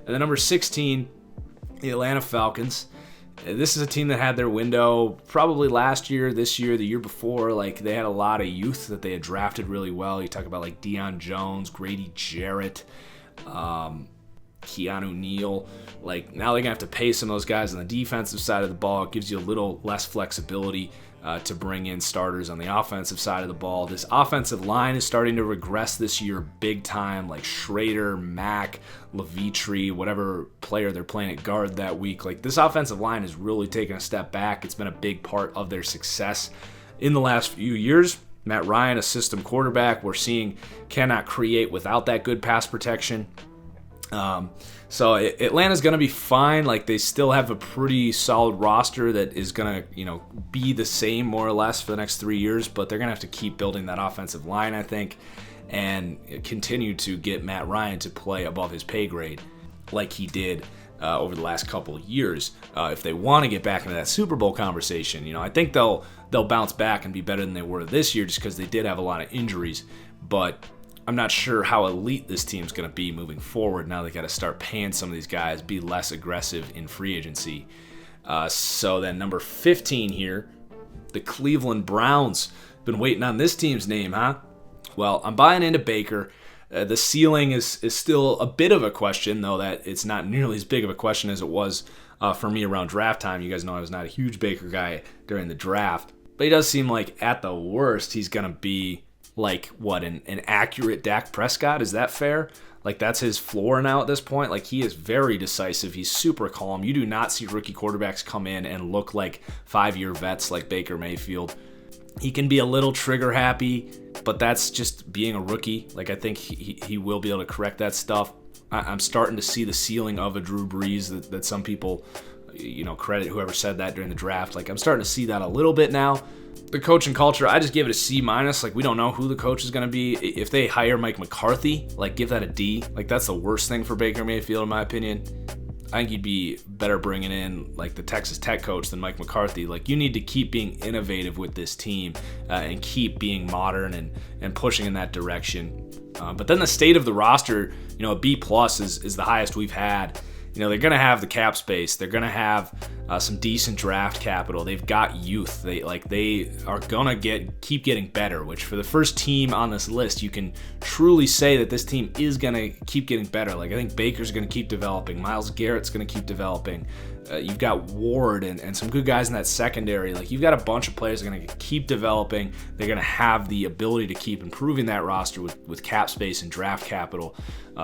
And then number 16, the Atlanta Falcons. This is a team that had their window probably last year, this year, the year before. Like, they had a lot of youth that they had drafted really well. You talk about like Deion Jones, Grady Jarrett, Keanu Neal. Like, now they're going to have to pay some of those guys on the defensive side of the ball. It gives you a little less flexibility to bring in starters on the offensive side of the ball. This offensive line is starting to regress this year big time, like Schrader, Mack, Levitri, whatever player they're playing at guard that week. Like, this offensive line is really taking a step back. It's been a big part of their success in the last few years. Matt Ryan, a system quarterback, we're seeing cannot create without that good pass protection. So Atlanta's going to be fine. Like, they still have a pretty solid roster that is going to, be the same more or less for the next 3 years, but they're going to have to keep building that offensive line, I think, and continue to get Matt Ryan to play above his pay grade like he did over the last couple of years. If they want to get back into that Super Bowl conversation, I think they'll bounce back and be better than they were this year just because they did have a lot of injuries, but I'm not sure how elite this team's going to be moving forward. Now they got to start paying some of these guys, be less aggressive in free agency. So then number 15 here, the Cleveland Browns. Been waiting on this team's name, huh? Well, I'm buying into Baker. The ceiling is still a bit of a question, though that it's not nearly as big of a question as it was for me around draft time. You guys know I was not a huge Baker guy during the draft. But he does seem like at the worst he's going to be like, what, an accurate Dak Prescott? Is that fair? Like, that's his floor now at this point. Like, he is very decisive. He's super calm. You do not see rookie quarterbacks come in and look like 5-year vets like Baker Mayfield. He can be a little trigger happy, but that's just being a rookie. Like, I think he will be able to correct that stuff. I'm starting to see the ceiling of a Drew Brees that some people, credit whoever said that during the draft. Like, I'm starting to see that a little bit now. The coaching culture, I just give it a C-. Like, we don't know who the coach is going to be. If they hire Mike McCarthy, like, give that a D. Like, that's the worst thing for Baker Mayfield, in my opinion. I think you'd be better bringing in, like, the Texas Tech coach than Mike McCarthy. Like, you need to keep being innovative with this team and keep being modern and pushing in that direction. But then the state of the roster, a B+ is the highest we've had. They're going to have the cap space. They're going to have some decent draft capital. They've got youth. They are going to keep getting better, which for the first team on this list, you can truly say that this team is going to keep getting better. Like, I think Baker's going to keep developing. Myles Garrett's going to keep developing. You've got Ward and some good guys in that secondary. Like, you've got a bunch of players that are going to keep developing. They're going to have the ability to keep improving that roster with cap space and draft capital.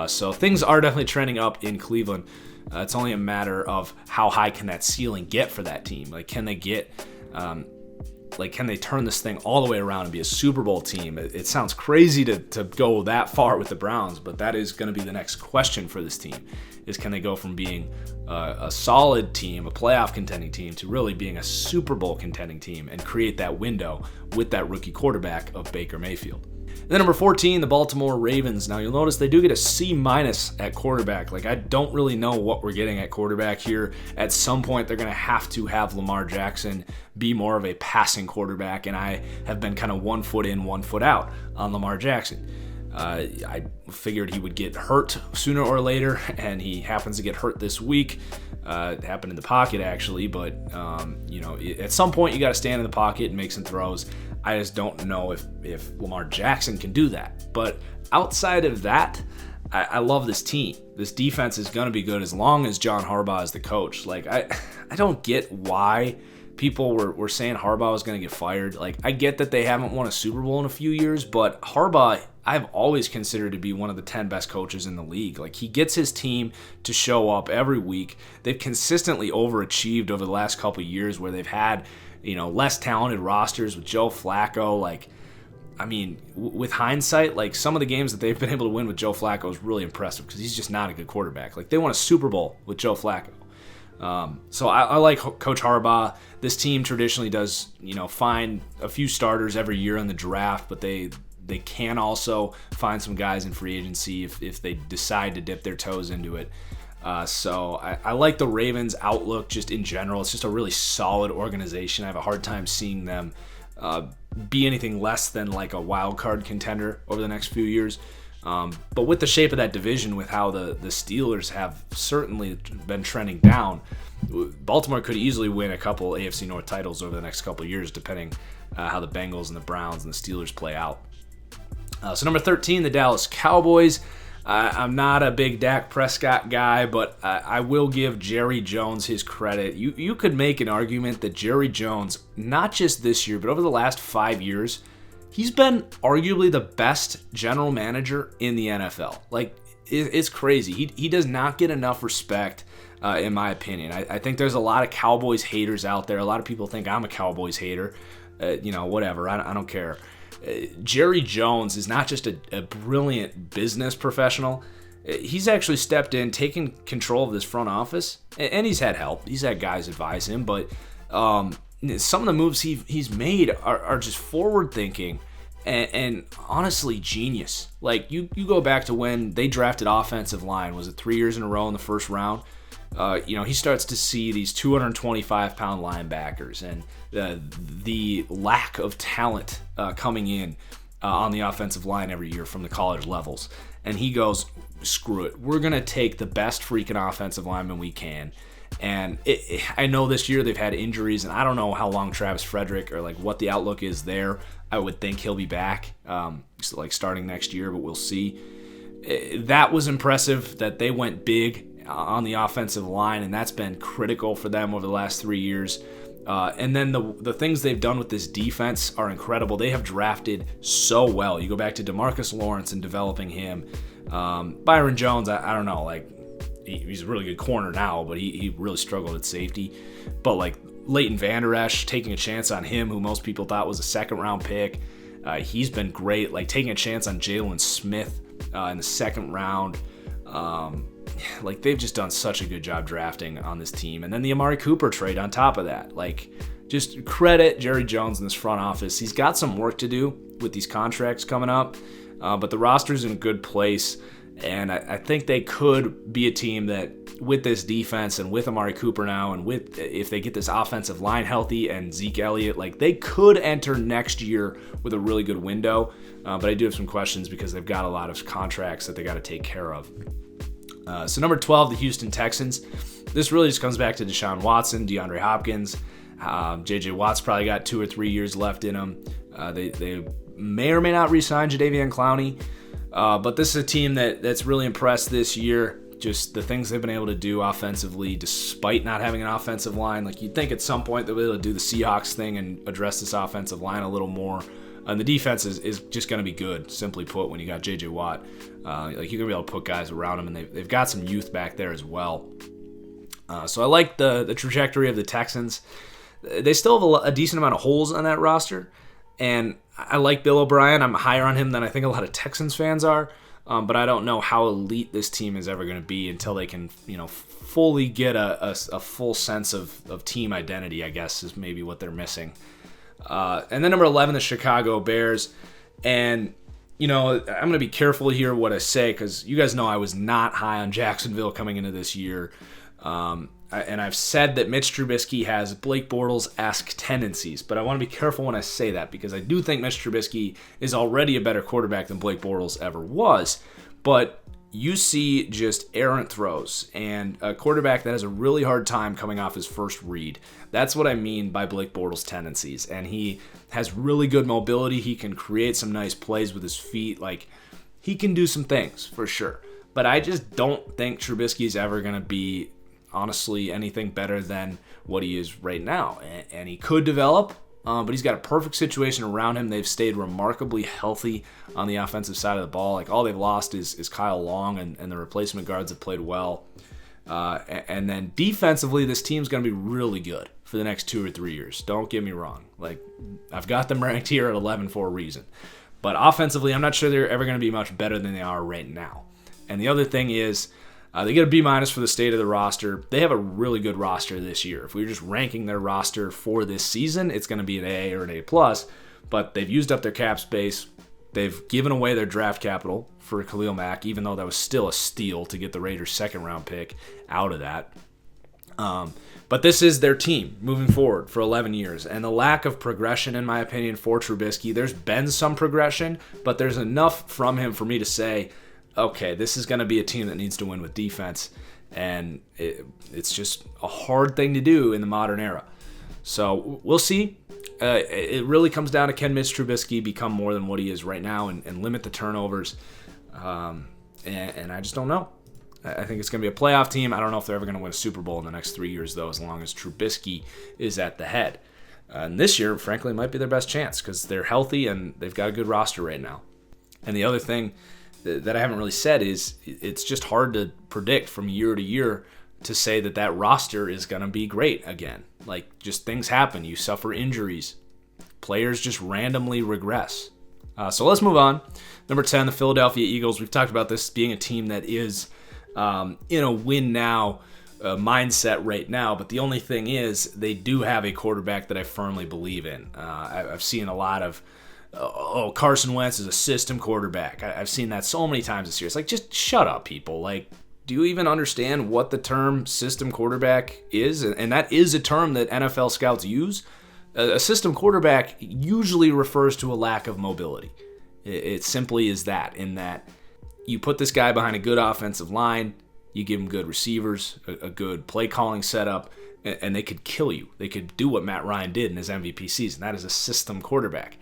So things are definitely trending up in Cleveland. It's only a matter of how high can that ceiling get for that team. Like, can they get, can they turn this thing all the way around and be a Super Bowl team? It sounds crazy to go that far with the Browns, but that is going to be the next question for this team, is can they go from being a solid team, a playoff contending team, to really being a Super Bowl contending team and create that window with that rookie quarterback of Baker Mayfield. And then number 14, the Baltimore Ravens. Now, you'll notice they do get a C- at quarterback. Like, I don't really know what we're getting at quarterback here. At some point, they're going to have Lamar Jackson be more of a passing quarterback, and I have been kind of 1 foot in, 1 foot out on Lamar Jackson. I figured he would get hurt sooner or later, and he happens to get hurt this week. It happened in the pocket, actually, but, at some point, you got to stand in the pocket and make some throws. I just don't know if Lamar Jackson can do that. But outside of that, I love this team. This defense is going to be good as long as John Harbaugh is the coach. Like, I don't get why people were saying Harbaugh was going to get fired. Like, I get that they haven't won a Super Bowl in a few years, but Harbaugh, I've always considered to be one of the 10 best coaches in the league. Like, he gets his team to show up every week. They've consistently overachieved over the last couple of years where they've had, less talented rosters with Joe Flacco. Like, I mean, with hindsight, like, some of the games that they've been able to win with Joe Flacco is really impressive because he's just not a good quarterback. Like, they won a Super Bowl with Joe Flacco. So I like Coach Harbaugh. This team traditionally does, find a few starters every year in the draft, but they can also find some guys in free agency if they decide to dip their toes into it. So I like the Ravens' outlook just in general. It's just a really solid organization. I have a hard time seeing them be anything less than like a wild card contender over the next few years. But with the shape of that division, with how the Steelers have certainly been trending down, Baltimore could easily win a couple AFC North titles over the next couple of years, depending how the Bengals and the Browns and the Steelers play out. So number 13, the Dallas Cowboys. I'm not a big Dak Prescott guy, but I will give Jerry Jones his credit. You could make an argument that Jerry Jones, not just this year, but over the last 5 years, he's been arguably the best general manager in the NFL. Like, it's crazy. He does not get enough respect, in my opinion. I think there's a lot of Cowboys haters out there. A lot of people think I'm a Cowboys hater. Whatever. I don't care. Jerry Jones is not just a brilliant business professional. He's actually stepped in, taken control of this front office, and he's had help. He's had guys advise him, but some of the moves he's made are just forward-thinking and honestly genius. Like, you go back to when they drafted offensive line. Was it 3 years in a row in the first round? He starts to see these 225-pound linebackers and the lack of talent coming in on the offensive line every year from the college levels. And he goes, screw it. We're going to take the best freaking offensive lineman we can. And I know this year they've had injuries, and I don't know how long Travis Frederick or like what the outlook is there. I would think he'll be back starting next year, but we'll see. That was impressive that they went big on the offensive line, and that's been critical for them over the last 3 years. And then the things they've done with this defense are incredible. They have drafted so well. You go back to DeMarcus Lawrence and developing him. Byron Jones, I don't know, like he's a really good corner now, but he really struggled at safety. But like Leighton Vander Esch, taking a chance on him, who most people thought was a second-round pick. He's been great. Like taking a chance on Jalen Smith in the second round. Like they've just done such a good job drafting on this team. And then the Amari Cooper trade on top of that. Like, just credit Jerry Jones in this front office. He's got some work to do with these contracts coming up, but the roster's in a good place. And I think they could be a team that, with this defense and with Amari Cooper now, and if they get this offensive line healthy and Zeke Elliott, like they could enter next year with a really good window. But I do have some questions because they've got a lot of contracts that they got to take care of. So number 12, the Houston Texans. This really just comes back to Deshaun Watson, DeAndre Hopkins. J.J. Watt's probably got 2 or 3 years left in him. They may or may not re-sign Jadeveon Clowney. But this is a team that's really impressed this year. Just the things they've been able to do offensively, despite not having an offensive line. Like, you'd think at some point they'll be able to do the Seahawks thing and address this offensive line a little more. And the defense is just going to be good, simply put, when you got J.J. Watt. You're going to be able to put guys around him, and they've got some youth back there as well. So I like the trajectory of the Texans. They still have a decent amount of holes on that roster, and I like Bill O'Brien. I'm higher on him than I think a lot of Texans fans are, but I don't know how elite this team is ever going to be until they can, fully get a full sense of team identity, I guess, is maybe what they're missing. And then number 11, the Chicago Bears. And, I'm going to be careful here what I say, because you guys know I was not high on Jacksonville coming into this year. And I've said that Mitch Trubisky has Blake Bortles-esque tendencies, but I want to be careful when I say that, because I do think Mitch Trubisky is already a better quarterback than Blake Bortles ever was. But you see just errant throws and a quarterback that has a really hard time coming off his first read. That's what I mean by Blake Bortles' tendencies. And he has really good mobility. He can create some nice plays with his feet. Like, he can do some things for sure. But I just don't think Trubisky is ever going to be, honestly, anything better than what he is right now. And he could develop, but he's got a perfect situation around him. They've stayed remarkably healthy on the offensive side of the ball. Like, all they've lost is Kyle Long, and the replacement guards have played well. And then defensively, this team's going to be really good for the next 2 or 3 years. Don't get me wrong. Like, I've got them ranked here at 11 for a reason. But offensively, I'm not sure they're ever going to be much better than they are right now. And the other thing is, they get a B- for the state of the roster. They have a really good roster this year. If we were just ranking their roster for this season, it's going to be an A or an A+. But they've used up their cap space. They've given away their draft capital for Khalil Mack, even though that was still a steal to get the Raiders' second-round pick out of that. But this is their team moving forward for 11 years. And the lack of progression, in my opinion, for Trubisky, there's been some progression, but there's enough from him for me to say, okay, this is going to be a team that needs to win with defense. And it's just a hard thing to do in the modern era. So we'll see. It really comes down to, can Mitch Trubisky become more than what he is right now and limit the turnovers? And I just don't know. I think it's going to be a playoff team. I don't know if they're ever going to win a Super Bowl in the next 3 years, though, as long as Trubisky is at the head. And this year, frankly, might be their best chance because they're healthy and they've got a good roster right now. And the other thing that I haven't really said is it's just hard to predict from year to year to say that roster is going to be great again. Like, just things happen. You suffer injuries. Players just randomly regress. So let's move on. Number 10, the Philadelphia Eagles. We've talked about this being a team that is in a win-now mindset right now, but the only thing is they do have a quarterback that I firmly believe in. I've seen a lot of, Carson Wentz is a system quarterback. I've seen that so many times this year. It's like, just shut up, people. Like, do you even understand what the term system quarterback is? And that is a term that NFL scouts use. A system quarterback usually refers to a lack of mobility. It simply is that, in that you put this guy behind a good offensive line, you give him good receivers, a good play calling setup, and they could kill you. They could do what Matt Ryan did in his MVP season. That is a system quarterback.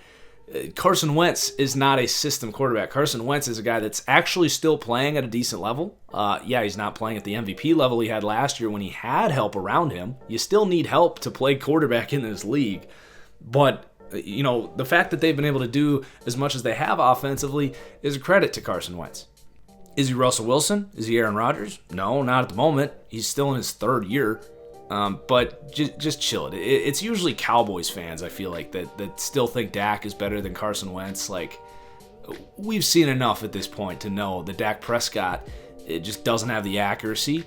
Carson Wentz is not a system quarterback. Carson Wentz is a guy that's actually still playing at a decent level. He's not playing at the MVP level he had last year when he had help around him. You still need help to play quarterback in this league. But, the fact that they've been able to do as much as they have offensively is a credit to Carson Wentz. Is he Russell Wilson? Is he Aaron Rodgers? No, not at the moment. He's still in his third year. But just chill it. It's usually Cowboys fans, I feel like, that still think Dak is better than Carson Wentz. Like, we've seen enough at this point to know that Dak Prescott, it just doesn't have the accuracy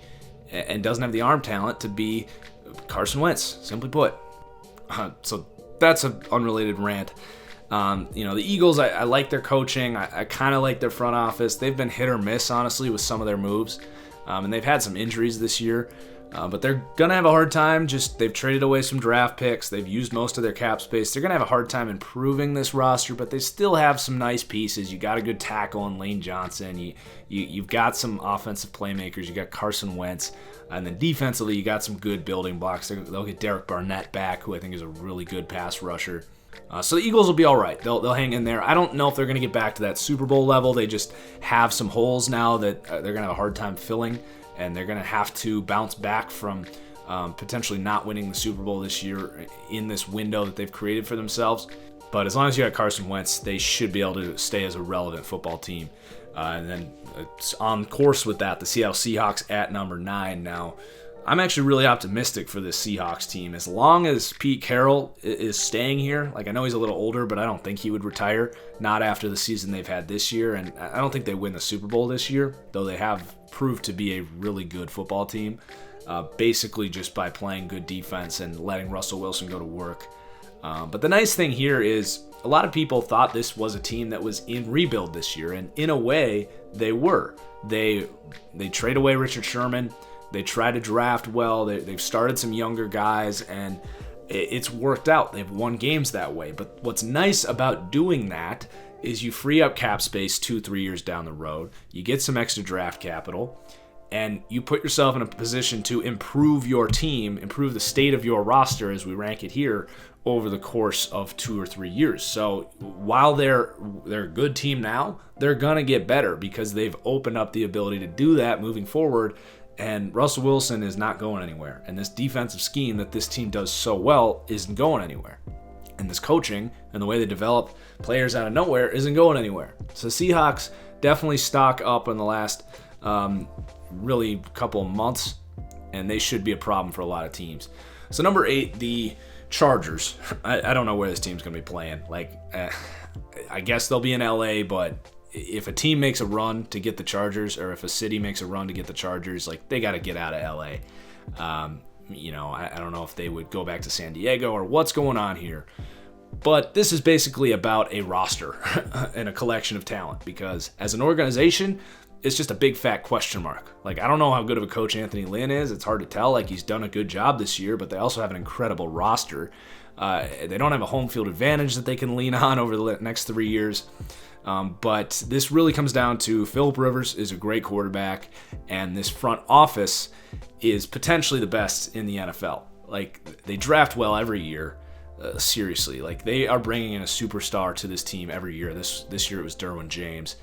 and doesn't have the arm talent to be Carson Wentz, simply put. So that's an unrelated rant. The Eagles, I like their coaching. I kind of like their front office. They've been hit or miss, honestly, with some of their moves. And they've had some injuries this year. But they're going to have a hard time. They've traded away some draft picks. They've used most of their cap space. They're going to have a hard time improving this roster, but they still have some nice pieces. You got a good tackle in Lane Johnson. You've got some offensive playmakers. You got Carson Wentz. And then defensively, you got some good building blocks. They'll get Derek Barnett back, who I think is a really good pass rusher. So the Eagles will be all right. They'll hang in there. I don't know if they're going to get back to that Super Bowl level. They just have some holes now that they're going to have a hard time filling. And they're going to have to bounce back from potentially not winning the Super Bowl this year in this window that they've created for themselves. But as long as you got Carson Wentz, they should be able to stay as a relevant football team. And then on course with that, the Seattle Seahawks at number 9. Now, I'm actually really optimistic for this Seahawks team. As long as Pete Carroll is staying here, like, I know he's a little older, but I don't think he would retire, not after the season they've had this year. And I don't think they win the Super Bowl this year, though they have proved to be a really good football team, basically just by playing good defense and letting Russell Wilson go to work. But the nice thing here is a lot of people thought this was a team that was in rebuild this year, and in a way, they were. They trade away Richard Sherman. They try to draft well. They've started some younger guys, and it's worked out. They've won games that way. But what's nice about doing that is you free up cap space 2-3 years down the road. You get some extra draft capital, and you put yourself in a position to improve your team, improve the state of your roster as we rank it here over the course of 2 or 3 years. So while they're a good team now, they're going to get better because they've opened up the ability to do that moving forward. And Russell Wilson is not going anywhere. And this defensive scheme that this team does so well isn't going anywhere. And this coaching and the way they develop players out of nowhere isn't going anywhere. So Seahawks definitely stock up in the last really couple of months, and they should be a problem for a lot of teams. So number 8, the Chargers. I don't know where this team's going to be playing. I guess they'll be in LA, but if a team makes a run to get the Chargers, or if a city makes a run to get the Chargers, they got to get out of LA. I don't know if they would go back to San Diego or what's going on here. But this is basically about a roster and a collection of talent, because as an organization, it's just a big fat question mark. Like, I don't know how good of a coach Anthony Lynn is. It's hard to tell. Like, he's done a good job this year, but they also have an incredible roster. They don't have a home field advantage that they can lean on over the next 3 years. But this really comes down to Philip Rivers is a great quarterback, and this front office is potentially the best in the NFL. Like, they draft well every year. Seriously, like, they are bringing in a superstar to this team every year. This year it was Derwin James.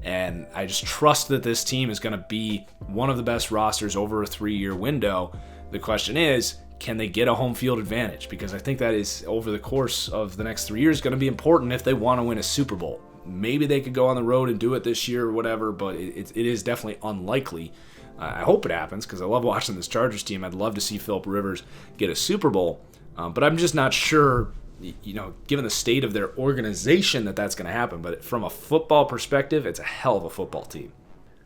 And I just trust that this team is going to be one of the best rosters over a 3-year window. The question is, can they get a home field advantage? Because I think that is, over the course of the next 3 years, going to be important if they want to win a Super Bowl. Maybe they could go on the road and do it this year or whatever, but it is definitely unlikely. I hope it happens because I love watching this Chargers team. I'd love to see Philip Rivers get a Super Bowl, but I'm just not sure, given the state of their organization, that's going to happen. But from a football perspective, it's a hell of a football team.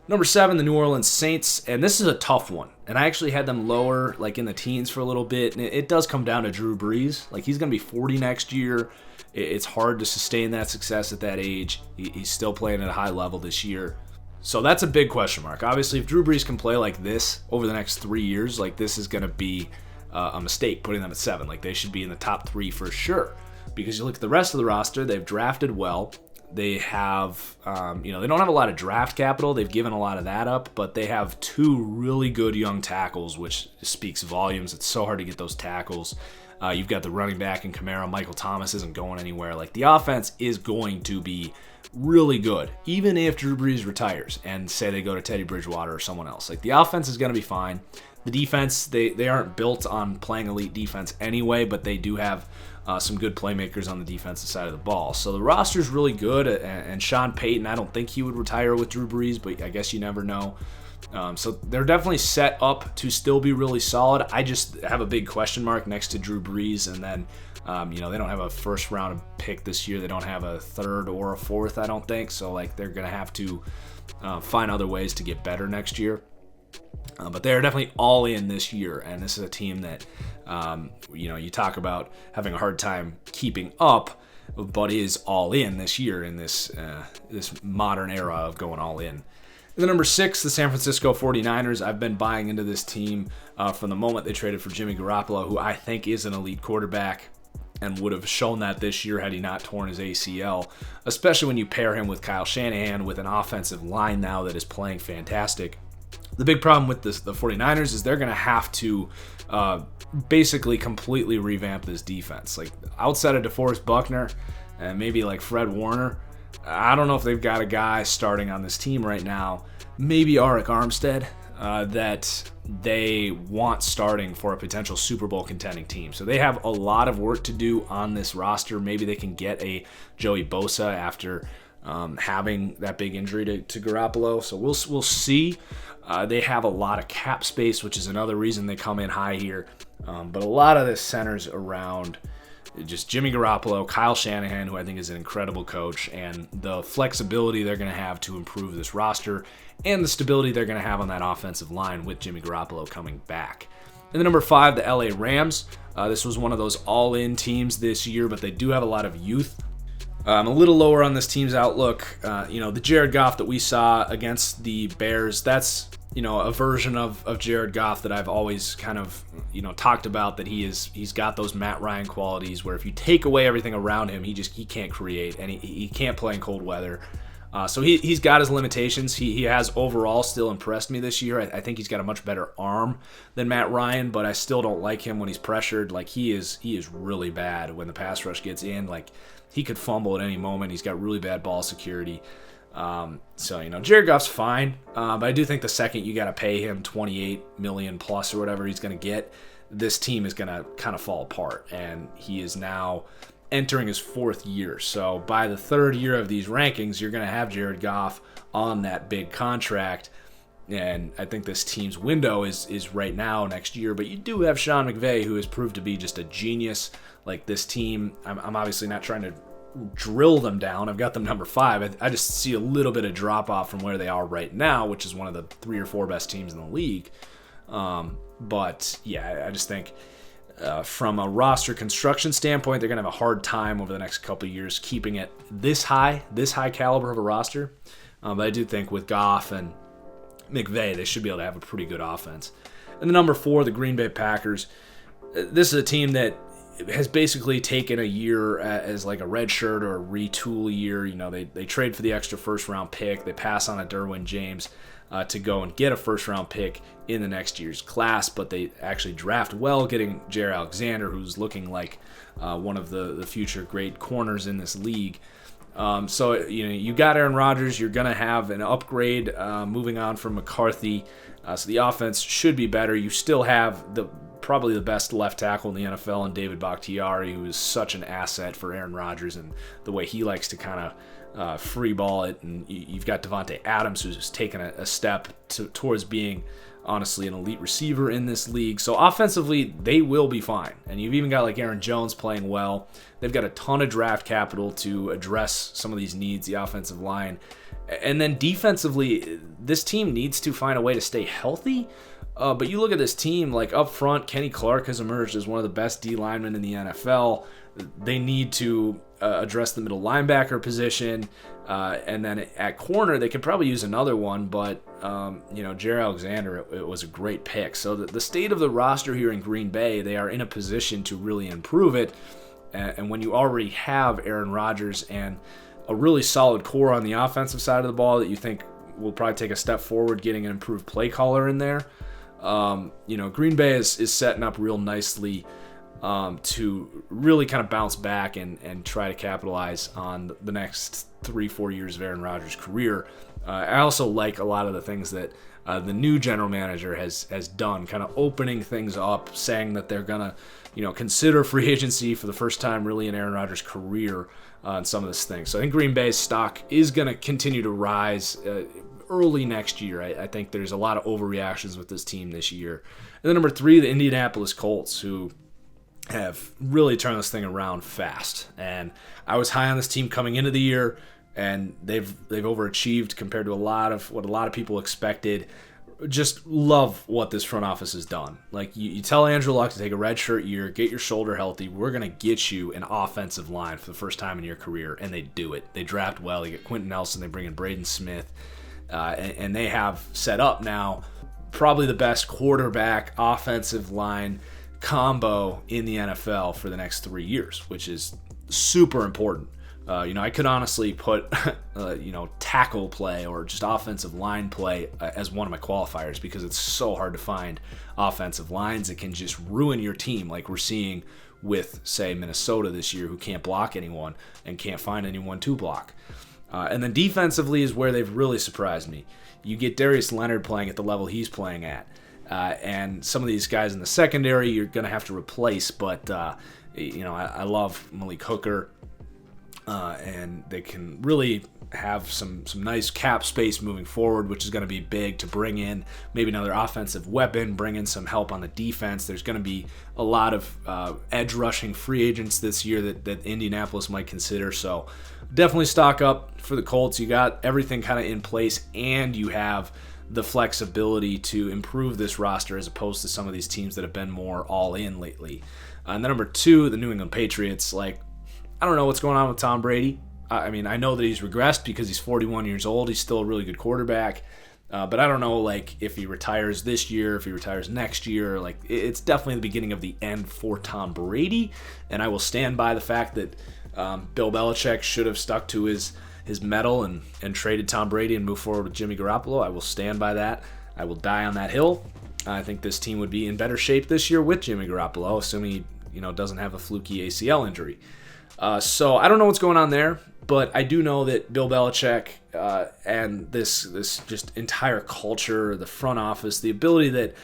Number 7, the New Orleans Saints, and this is a tough one. And I actually had them lower, like in the teens for a little bit, and it does come down to Drew Brees. Like, he's going to be 40 next year. It's hard to sustain that success at that age. He's still playing at a high level this year. So that's a big question mark. Obviously, if Drew Brees can play like this over the next 3 years, like, this is going to be a mistake putting them at 7. Like, they should be in the top 3 for sure. Because you look at the rest of the roster, they've drafted well. They have, they don't have a lot of draft capital. They've given a lot of that up, but they have 2 really good young tackles, which speaks volumes. It's so hard to get those tackles. You've got the running back in Kamara. Michael Thomas isn't going anywhere. Like, the offense is going to be really good, even if Drew Brees retires and say they go to Teddy Bridgewater or someone else. Like, the offense is going to be fine. The defense, they aren't built on playing elite defense anyway, but they do have some good playmakers on the defensive side of the ball. So the roster's really good, and Sean Payton, I don't think he would retire with Drew Brees, but I guess you never know. So they're definitely set up to still be really solid. I just have a big question mark next to Drew Brees, and then they don't have a first round pick this year. They don't have a 3rd or a 4th, I don't think. So, like, they're going to have to find other ways to get better next year. But they're definitely all in this year, and this is a team that, you talk about having a hard time keeping up, but is all in this year in this modern era of going all in. And then number 6, the San Francisco 49ers. I've been buying into this team from the moment they traded for Jimmy Garoppolo, who I think is an elite quarterback and would have shown that this year had he not torn his ACL, especially when you pair him with Kyle Shanahan with an offensive line now that is playing fantastic. The big problem with the 49ers is they're going to have to basically completely revamp this defense. Like, outside of DeForest Buckner and maybe like Fred Warner, I don't know if they've got a guy starting on this team right now, maybe Arik Armstead, that they want starting for a potential Super Bowl contending team. So they have a lot of work to do on this roster. Maybe they can get a Joey Bosa after having that big injury to Garoppolo. So we'll see. They have a lot of cap space, which is another reason they come in high here. But a lot of this centers around just Jimmy Garoppolo, Kyle Shanahan, who I think is an incredible coach, and the flexibility they're going to have to improve this roster and the stability they're going to have on that offensive line with Jimmy Garoppolo coming back. And then number 5, the LA Rams. This was one of those all-in teams this year, but they do have a lot of youth. I'm a little lower on this team's outlook. The Jared Goff that we saw against the Bears, that's a version of Jared Goff that I've always kind of talked about, that he's got those Matt Ryan qualities where if you take away everything around him, he can't create, and he can't play in cold weather. So he's got his limitations. He has overall still impressed me this year. I think he's got a much better arm than Matt Ryan, but I still don't like him when he's pressured. Like, he is really bad when the pass rush gets in. Like, he could fumble at any moment. He's got really bad ball security. Jared Goff's fine, but I do think the second you got to pay him $28 million plus or whatever he's going to get, this team is going to kind of fall apart, and he is now entering his 4th year. So by the 3rd year of these rankings, you're going to have Jared Goff on that big contract, and I think this team's window is right now next year. But you do have Sean McVay, who has proved to be just a genius. Like, this team, I'm obviously not trying to drill them down. I've got them number 5. I just see a little bit of drop off from where they are right now, which is one of the 3 or 4 best teams in the league. But yeah, I just think from a roster construction standpoint, they're going to have a hard time over the next couple of years keeping it this high caliber of a roster. But I do think with Goff and McVay, they should be able to have a pretty good offense. And the number 4, the Green Bay Packers. This is a team that has basically taken a year as like a red shirt or a retool year. They trade for the extra first-round pick. They pass on a Derwin James to go and get a first-round pick in the next year's class, but they actually draft well, getting Jair Alexander, who's looking like one of the future great corners in this league. So you got Aaron Rodgers. You're going to have an upgrade moving on from McCarthy. So the offense should be better. You still have probably the best left tackle in the NFL in David Bakhtiari, who is such an asset for Aaron Rodgers and the way he likes to kind of free ball it. And you've got Devontae Adams, who's taken a step towards being, honestly, an elite receiver in this league. So offensively, they will be fine. And you've even got like Aaron Jones playing well. They've got a ton of draft capital to address some of these needs, the offensive line. And then defensively, this team needs to find a way to stay healthy. But you look at this team, like up front, Kenny Clark has emerged as one of the best D linemen in the NFL. They need to address the middle linebacker position. And then at corner, they could probably use another one. But, Jair Alexander, it was a great pick. So the state of the roster here in Green Bay, they are in a position to really improve it. And when you already have Aaron Rodgers and a really solid core on the offensive side of the ball that you think will probably take a step forward, getting an improved play caller in there, Green Bay is setting up real nicely to really kind of bounce back and try to capitalize on the next 3-4 years of Aaron Rodgers' career. I also like a lot of the things that the new general manager has done, kind of opening things up, saying that they're going to consider free agency for the first time really in Aaron Rodgers' career on some of this things. So I think Green Bay's stock is going to continue to rise early next year. I think there's a lot of overreactions with this team this year. And then number 3, the Indianapolis Colts, who have really turned this thing around fast. And I was high on this team coming into the year, and they've overachieved compared to what a lot of people expected. Just love what this front office has done. Like, you tell Andrew Luck to take a redshirt year, get your shoulder healthy. We're going to get you an offensive line for the first time in your career, and they do it. They draft well. They get Quentin Nelson. They bring in Braden Smith. And they have set up now probably the best quarterback offensive line combo in the NFL for the next 3 years, which is super important. I could honestly put, tackle play or just offensive line play as one of my qualifiers, because it's so hard to find offensive lines that can just ruin your team, like we're seeing with, say, Minnesota this year, who can't block anyone and can't find anyone to block. And then defensively is where they've really surprised me. You get Darius Leonard playing at the level he's playing at. And some of these guys in the secondary you're going to have to replace, but I love Malik Hooker. And they can really have some nice cap space moving forward, which is going to be big to bring in maybe another offensive weapon, bring in some help on the defense. There's going to be a lot of edge rushing free agents this year that Indianapolis might consider. So definitely stock up for the Colts. You got everything kind of in place, and you have the flexibility to improve this roster as opposed to some of these teams that have been more all in lately. And then number 2, the New England Patriots. I don't know what's going on with Tom Brady. I mean, I know that he's regressed because he's 41 years old. He's still a really good quarterback. But I don't know, if he retires this year, if he retires next year. It's definitely the beginning of the end for Tom Brady. And I will stand by the fact that Bill Belichick should have stuck to his mettle and traded Tom Brady and moved forward with Jimmy Garoppolo. I will stand by that. I will die on that hill. I think this team would be in better shape this year with Jimmy Garoppolo, assuming he doesn't have a fluky ACL injury. So I don't know what's going on there, but I do know that Bill Belichick and this just entire culture, the front office, the ability that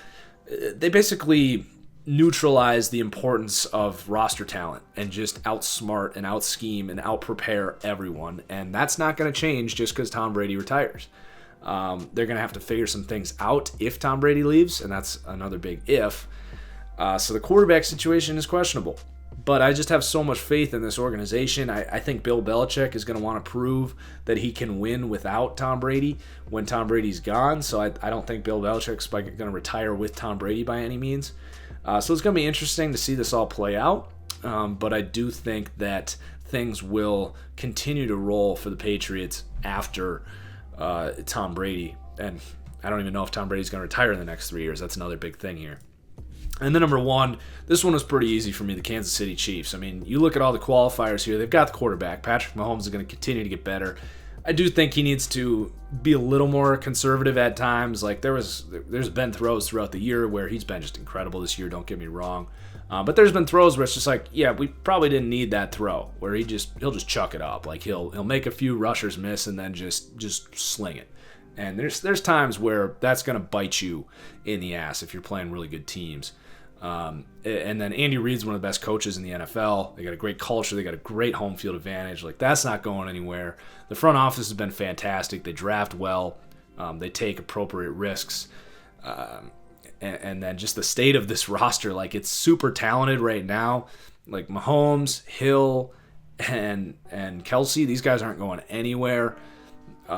they basically neutralize the importance of roster talent and just outsmart and outscheme and outprepare everyone. And that's not going to change just because Tom Brady retires. They're going to have to figure some things out if Tom Brady leaves, and that's another big if. So the quarterback situation is questionable. But I just have so much faith in this organization. I think Bill Belichick is going to want to prove that he can win without Tom Brady when Tom Brady's gone. So I don't think Bill Belichick's going to retire with Tom Brady by any means. So it's going to be interesting to see this all play out. But I do think that things will continue to roll for the Patriots after Tom Brady. And I don't even know if Tom Brady's going to retire in the next 3 years. That's another big thing here. And then number one, this one was pretty easy for me, the Kansas City Chiefs. I mean, you look at all the qualifiers here. They've got the quarterback. Patrick Mahomes is going to continue to get better. I do think he needs to be a little more conservative at times. Like there's been throws throughout the year where he's been just incredible this year, don't get me wrong. But there's been throws where it's just like, yeah, we probably didn't need that throw, where he'll just chuck it up. Like he'll make a few rushers miss and then just sling it. And there's times where that's going to bite you in the ass if you're playing really good teams. And then Andy Reid's one of the best coaches in the NFL. They got a great culture. They got a great home field advantage. Like that's not going anywhere. The front office has been fantastic. They draft well. They take appropriate risks. And then just the state of this roster, like it's super talented right now. Like Mahomes, Hill, and Kelsey, these guys aren't going anywhere.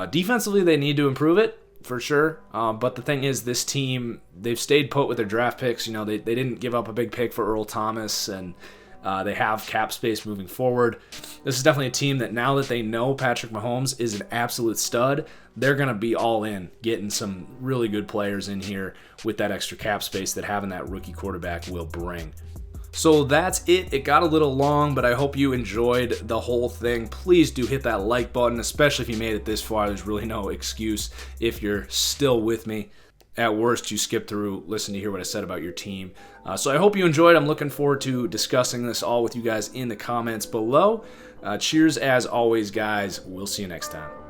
Defensively, they need to improve it for sure. But the thing is, this team, they've stayed put with their draft picks. You know, they didn't give up a big pick for Earl Thomas, and they have cap space moving forward. This is definitely a team that now that they know Patrick Mahomes is an absolute stud, they're going to be all in, getting some really good players in here with that extra cap space that having that rookie quarterback will bring. So that's it. It got a little long, but I hope you enjoyed the whole thing. Please do hit that like button, especially if you made it this far. There's really no excuse if you're still with me. At worst, you skip through, listen to hear what I said about your team. So I hope you enjoyed. I'm looking forward to discussing this all with you guys in the comments below. Cheers as always, guys. We'll see you next time.